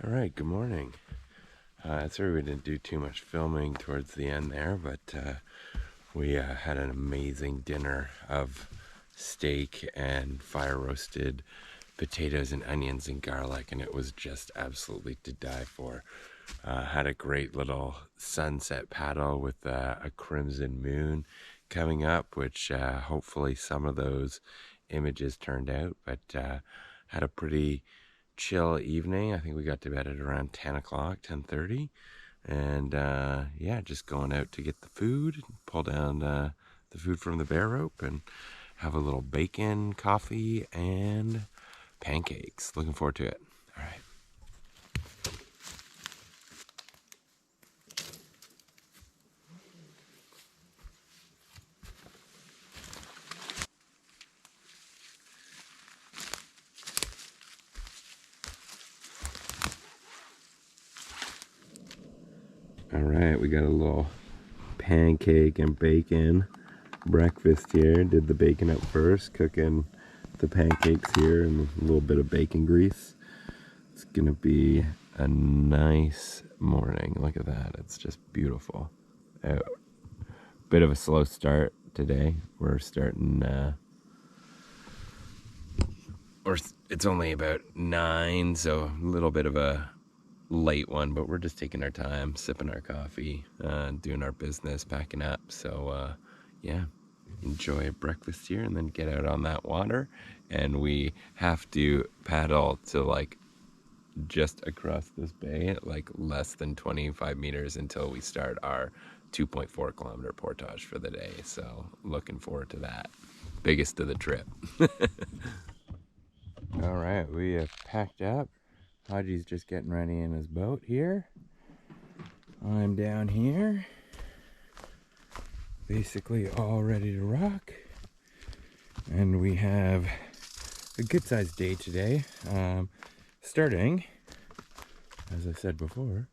All right, good morning. Sorry we didn't do too much filming towards the end there, but we had an amazing dinner of steak and fire roasted potatoes and onions and garlic, and it was just absolutely to die for. Had a great little sunset paddle with a crimson moon coming up, which hopefully some of those images turned out, but had a pretty chill evening. I think we got to bed at around 10 o'clock, 10:30. And yeah, just going out to get the food, pull down the food from the bear rope, and have a little bacon, coffee, and pancakes. Looking forward to it. All right. All right, we got a little pancake and bacon breakfast here. Did the bacon up first, cooking the pancakes here and a little bit of bacon grease. It's gonna be a nice morning. Look at that, it's just beautiful. Bit of a slow start today. We're starting, or it's only about 9, so a little bit of a late one, but we're just taking our time, sipping our coffee, doing our business, packing up. So yeah, enjoy breakfast here and then get out on that water. And we have to paddle to like just across this bay at like less than 25 meters until we start our 2.4 kilometer portage for the day. So looking forward to that. Biggest of the trip. All right, we have packed up. Haji's just getting ready in his boat here. I'm down here, basically all ready to rock. And we have a good sized day today, starting, as I said before,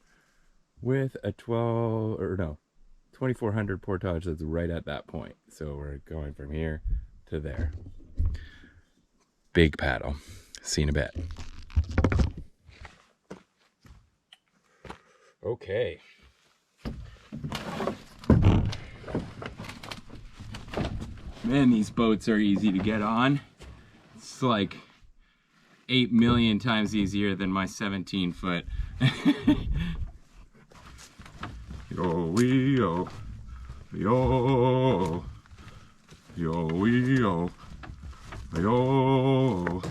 with a 2400 portage that's right at that point. So we're going from here to there. Big paddle. See you in a bit. Okay. Man, these boats are easy to get on. It's like 8 million times easier than my 17-foot. Yo-wee-yo, yo, yo-wee-yo, yo.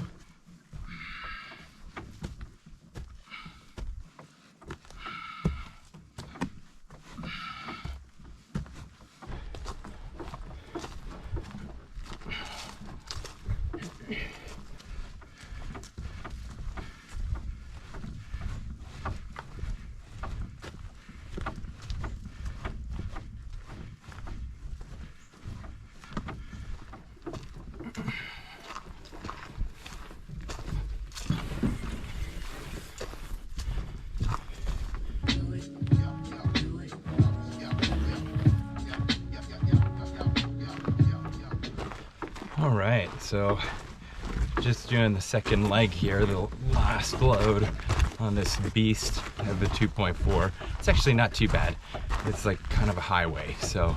All right, so just doing the second leg here, the last load on this beast of the 2.4. It's actually not too bad. It's like kind of a highway, so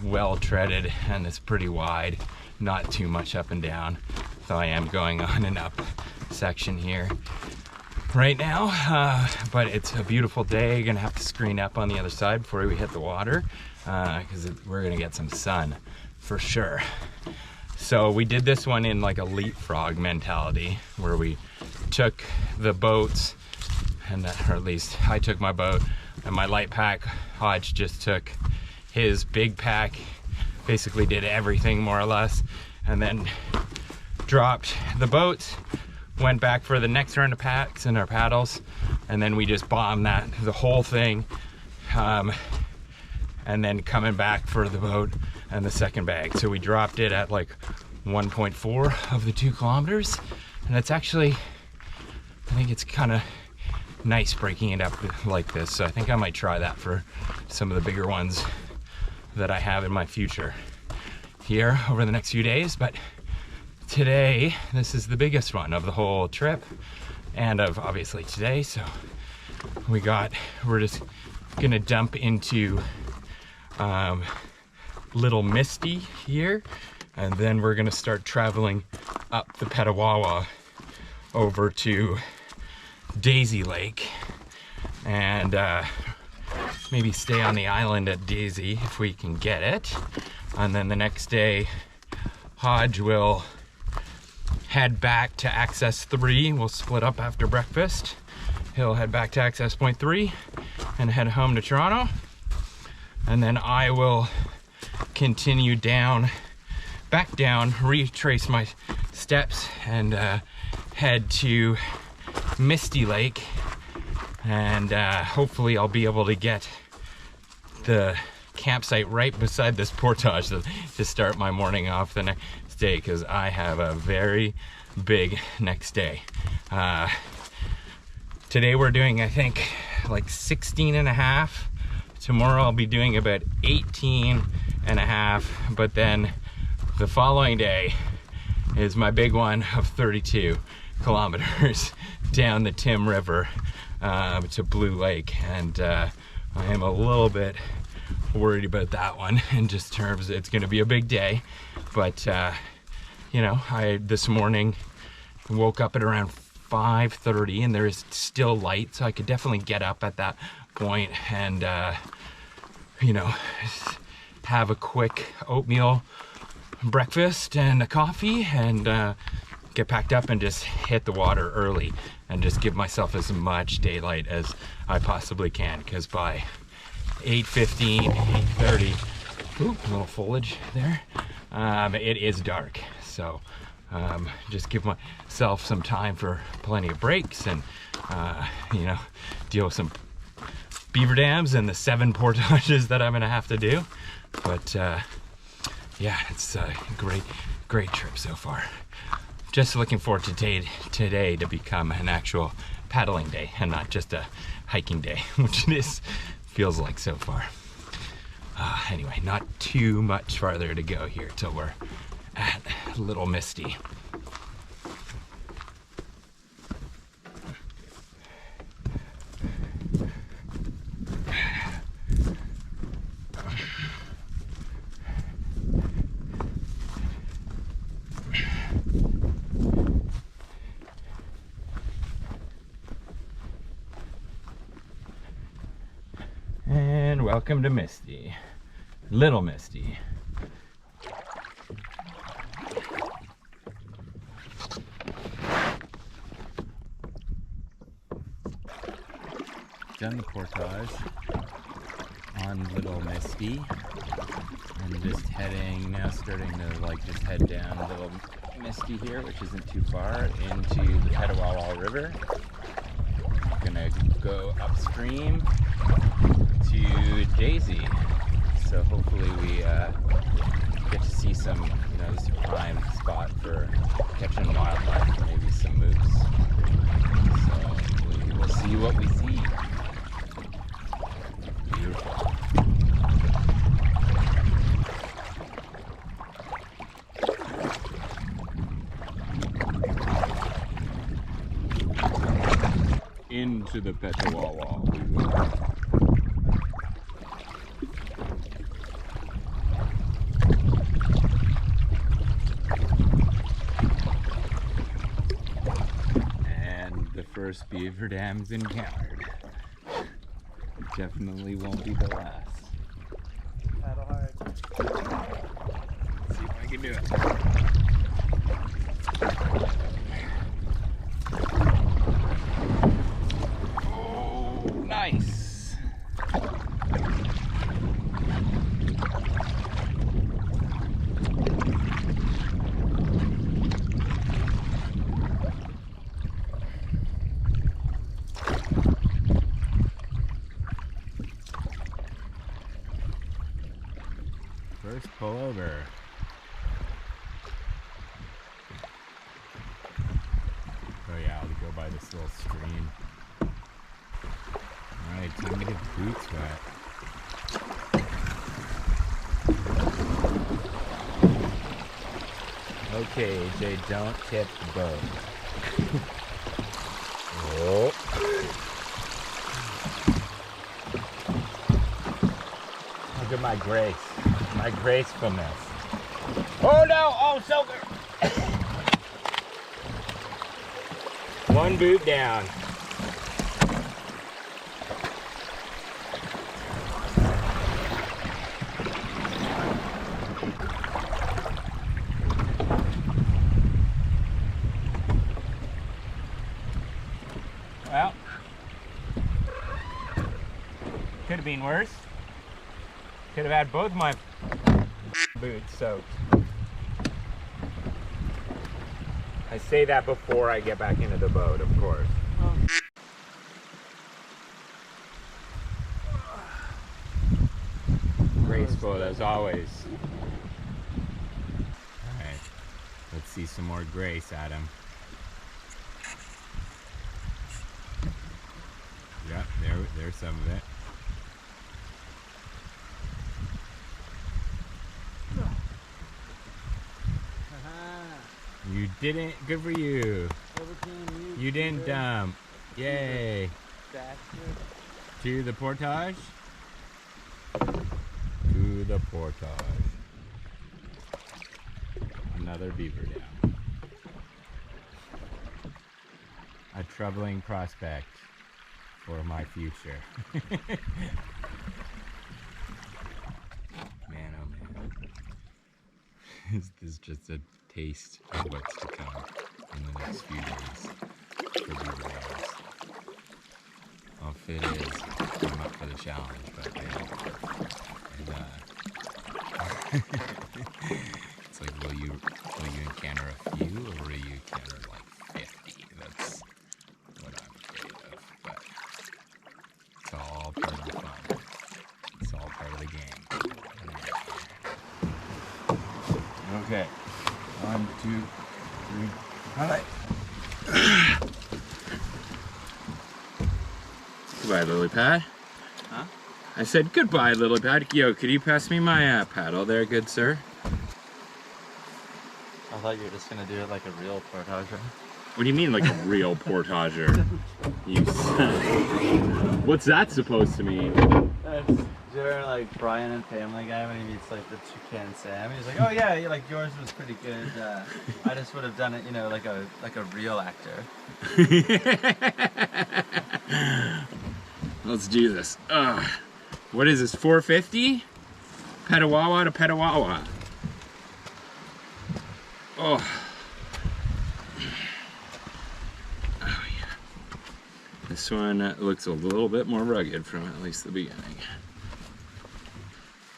well treaded, and it's pretty wide, not too much up and down. So I am going on an up section here right now, but it's a beautiful day. Gonna have to screen up on the other side before we hit the water, because we're gonna get some sun for sure. So we did this one in like a leapfrog mentality, where we took the boats, and or at least I took my boat, and my light pack Hodge just took his big pack, basically did everything more or less, and then dropped the boats, went back for the next round of packs and our paddles, and then we just bombed the whole thing, and then coming back for the boat and the second bag. So we dropped it at like 1.4 of the 2 kilometers, and it's actually, I think it's kind of nice breaking it up like this. So I think I might try that for some of the bigger ones that I have in my future here over the next few days. But today, this is the biggest one of the whole trip. and of obviously today. So we're just gonna dump into Little Misty here, and then we're gonna start traveling up the Petawawa over to Daisy Lake, and maybe stay on the island at Daisy if we can get it. And then the next day, Hodge will head back to Access 3. We'll split up after breakfast. He'll head back to Access Point 3 and head home to Toronto. And then I will continue back down, retrace my steps, and head to Misty Lake. And hopefully I'll be able to get the campsite right beside this portage to start my morning off the next day, because I have a very big next day. Today we're doing, I think, like 16 and a half. Tomorrow I'll be doing about 18 and a half, but then the following day is my big one of 32 kilometers down the Tim River to Blue Lake, and I am a little bit worried about that one in just terms it's going to be a big day. But you know, this morning woke up at around 5:30 and there is still light, so I could definitely get up at that point and you know, have a quick oatmeal breakfast and a coffee, and get packed up and just hit the water early and just give myself as much daylight as I possibly can, because by 8:15, 8:30, ooh, a little foliage there, it is dark. So just give myself some time for plenty of breaks, and you know, deal with some beaver dams and the 7 portages that I'm gonna have to do. But yeah, it's a great trip so far. Just looking forward to today to become an actual paddling day and not just a hiking day, which it feels like so far. Anyway, not too much farther to go here till we're at Little Misty. And welcome to Misty, Little Misty. Done the portage on Little Misty, and just heading now, starting to like just head down Little Misty here, which isn't too far, into the Petawawa River. Gonna go upstream to Daisy, so hopefully we get to see some, you know, this is a prime spot for catching wildlife, maybe some moose. So we'll see what we see. Beautiful. Into the Petawawa we go. First beaver dams encountered. Definitely won't be the last. Paddle hard. Let's see if I can do it. Oh, nice. First pull over. Oh yeah, I'll go by this little stream. Alright, time to get the boots wet. Okay, AJ, don't tip the boat. Oh. Look at my grace. My gracefulness. Oh no! Oh, so good! One boot down. Well, could have been worse. Could have had both my boots soaked. I say that before I get back into the boat, of course. Graceful as always. Alright, let's see some more grace, Adam. Yep, there's some of it. You didn't, good for you. You didn't dump. Yay. To the portage. To the portage. Another beaver down. A troubling prospect for my future. Man, oh man. This is just a taste of what's to come in the next few days for beaver dams. Well, if it is, I'm up for the challenge, but yeah. And, it's like, will you encounter a few, or will you encounter like 50? That's what I'm afraid of, but it's all part of the fun. It's all part of the game. Okay. 1, 2, 3, all right. Goodbye, lily pad. Huh? I said goodbye, lily pad. Yo, could you pass me my paddle there, good sir? I thought you were just gonna do it like a real portage. What do you mean, like a real portager? You son. What's that supposed to mean? You're like Brian and Family Guy when he meets like the Toucan Sam. He's like, oh yeah, like yours was pretty good. I just would have done it, you know, like a real actor. Let's do this. What is this, 450? Petawawa to Petawawa. Oh. Oh yeah. This one looks a little bit more rugged from at least the beginning.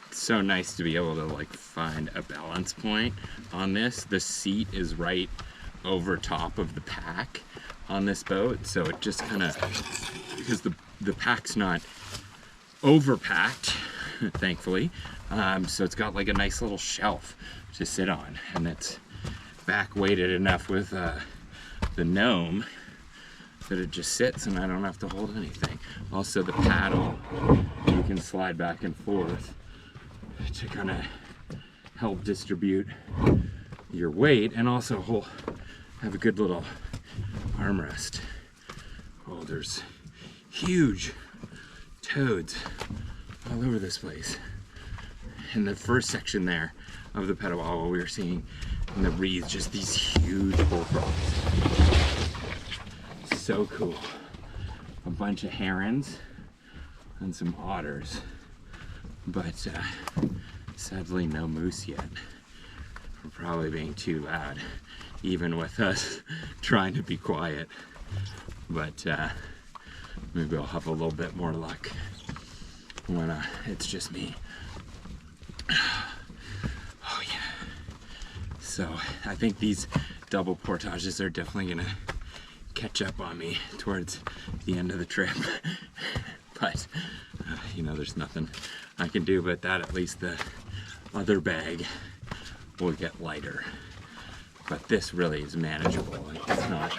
It's so nice to be able to like find a balance point on this. The seat is right over top of the pack on this boat, so it just kind of, because the pack's not overpacked, thankfully, so it's got like a nice little shelf to sit on, and it's back weighted enough with the gnome that it just sits and I don't have to hold anything. Also the paddle, you can slide back and forth to kind of help distribute your weight, and also have a good little armrest. Oh, there's huge toads all over this place. In the first section there of the Petawawa, we were seeing in the reeds just these huge bullfrogs. So cool. A bunch of herons and some otters, but sadly no moose yet. We're probably being too loud, even with us trying to be quiet. But maybe I'll have a little bit more luck when it's just me. Oh yeah. So I think these double portages are definitely gonna catch up on me towards the end of the trip. But you know, there's nothing I can do but that. At least the other bag will get lighter. But this really is manageable. Like, it's not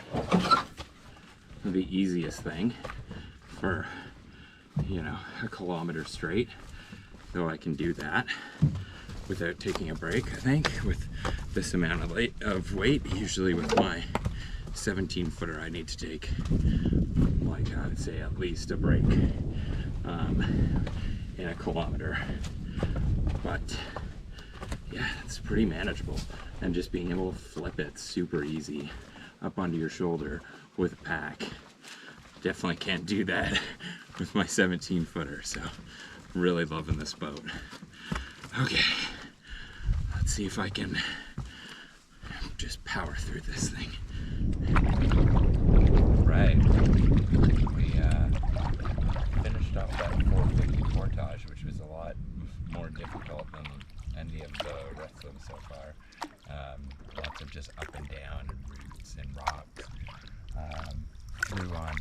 the easiest thing for, you know, a kilometer straight, though I can do that without taking a break, I think, with this amount of weight. Usually with my 17 footer I need to take gotta say at least a break in a kilometer. But yeah, it's pretty manageable. And just being able to flip it super easy up onto your shoulder with a pack. Definitely can't do that with my 17 footer, so really loving this boat. Okay, let's see if I can just power through this thing. Right, we finished up that 450 portage, which was a lot more difficult than any of the rest of them so far. Lots of just up and down and roots and rocks. Flew on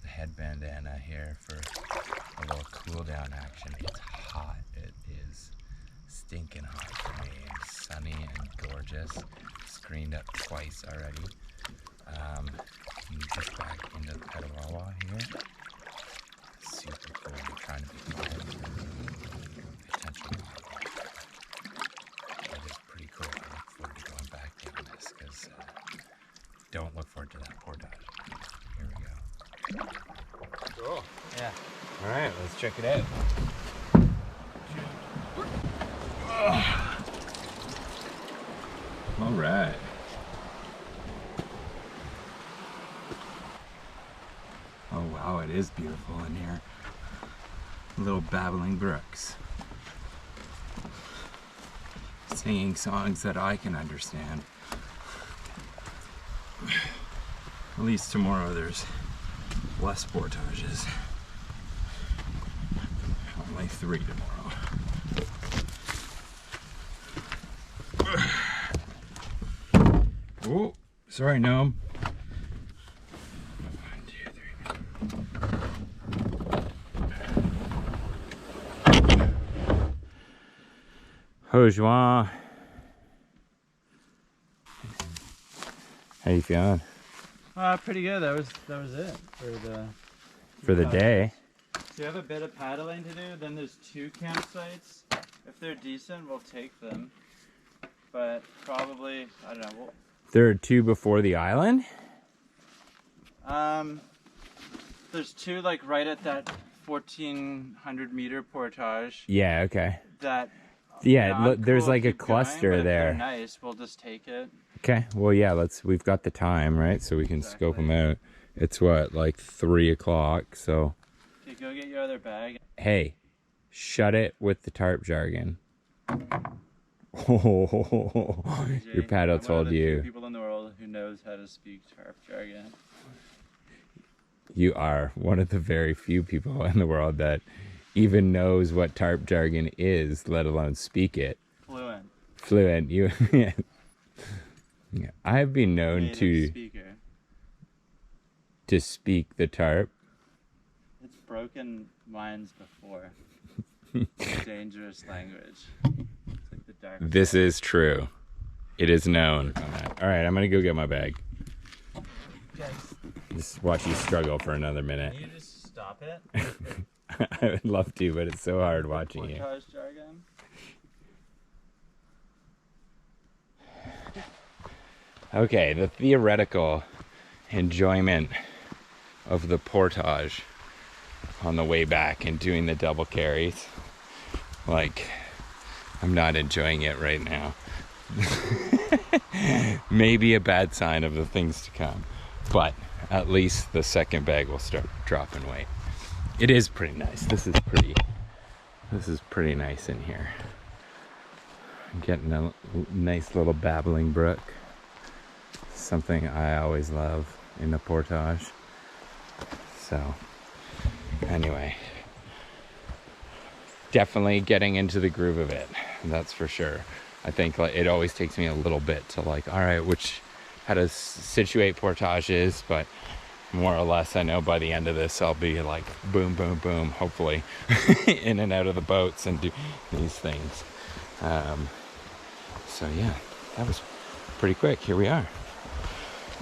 the head bandana here for a little cool down action. It's hot. It is stinking hot for me. It's sunny and gorgeous. Screened up twice already. Just back into the Petawawa here. Super cool. I'm trying to be quiet. Potential. It is pretty cool. I look forward to going back down this because don't look forward to that portage. Here we go. Cool. Yeah. All right, let's check it out. All right. Oh wow, it is beautiful in here. Little babbling brooks. Singing songs that I can understand. At least tomorrow there's less portages. Only 3 tomorrow. Oh, sorry, Gnome. 1, 2, 3. Ho Juan. How you feeling? Pretty good. That was it For the day? So you have a bit of paddling to do. Then there's 2 campsites. If they're decent, we'll take them. But probably, I don't know. There are 2 before the island? There's 2 like right at that 1,400 meter portage. Yeah, okay. That. Yeah, Not there's cool, like a keep going, cluster but if there. they're nice, we'll just take it. Okay, well yeah, we've got the time, right? So we can scope them out. It's what, like 3 o'clock, so. Okay, go get your other bag. Hey, shut it with the tarp jargon. Oh, your paddle told I'm one of the you. few people in the world who knows how to speak tarp jargon. You are one of the very few people in the world that even knows what tarp jargon is, let alone speak it. Fluent. You. Yeah. I've been known to speak the tarp. It's broken minds before. Dangerous language. It's like the dark. This is true. It is known. All right, I'm gonna go get my bag. Guys, Just watch you struggle for another minute. can you just stop it? I would love to, but it's so hard watching you. Portage jargon. Okay, the theoretical enjoyment of the portage on the way back and doing the double carries. Like, I'm not enjoying it right now. Maybe a bad sign of the things to come, but at least the second bag will start dropping weight. It is pretty nice. This is pretty nice in here. I'm getting a nice little babbling brook. Something I always love in the portage. So anyway, definitely getting into the groove of it, that's for sure. I think like it always takes me a little bit to like, all right, how to situate portages, but more or less I know by the end of this I'll be like boom boom boom, hopefully in and out of the boats and do these things. So yeah, that was pretty quick. Here we are.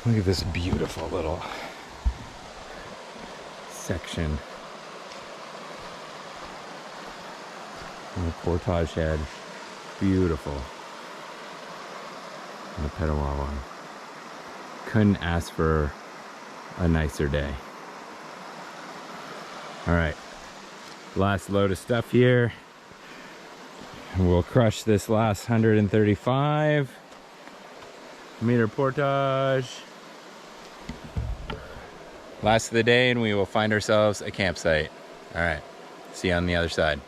Look at this beautiful little section on the portage head. Beautiful. On the Petawawa. Couldn't ask for a nicer day. All right, last load of stuff here. We'll crush this last 135 meter portage. Last of the day, and we will find ourselves a campsite. All right, see you on the other side.